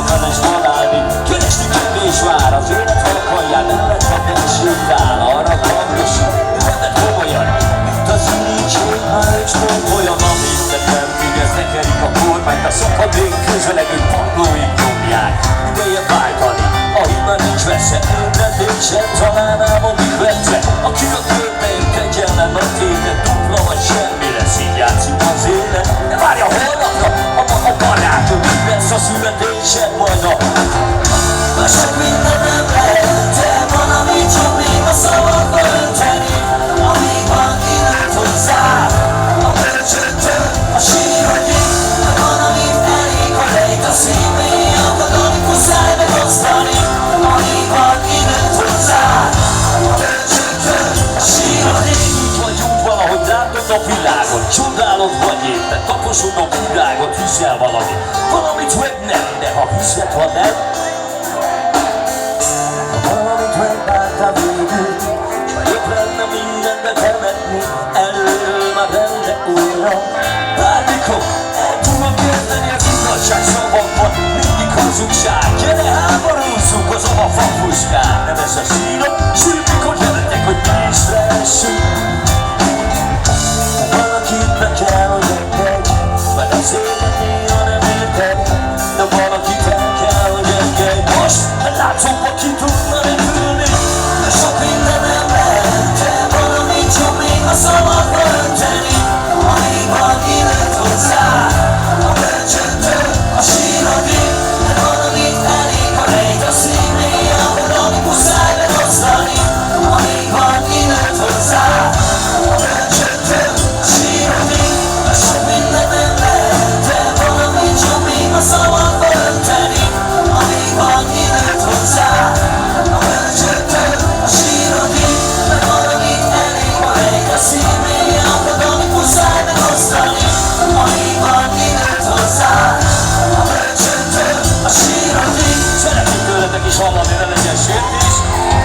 akar és találni. Keresni kevés vár az élet halkalján, elvetve is jutál arra hangosít. Vedd komolyan, mint az irítség, már is mond olyan, amit nekem vigyez, nekerik a kormányt, a szakadék közelegő padlóig nyomják. Ideje váltani, a hiba nincs veszve, ébredésen talán álmodik vette. Aki a körbeink kegyelmen a tétet, dupla vagy semmi lesz, így játszik az élet. De várj a holnapra, a barátod, így lesz a születésed majd a... Ma sok minden nem lehet, de van, amit csak még a szavakba önteni. Amíg van időt hozzá, a bölcsöntől, a sírhagyig. De van, amit elég, ha lejt a szív mélyabban, amit muszáj megosztani. Amíg van időt hozzá, a bölcsöntől, a sírhagyig. Így vagyunk valahogy látod a világot, csodálod vagy éppen, taposodok virágot, hiszel valamit. Valamit meg nem, de ha hiszed, ha nem, valamit megbártál végül, s ha jobb lenne mindenbe temetni, előről már benne újra. Bármikor el tudom kezdeni az igazság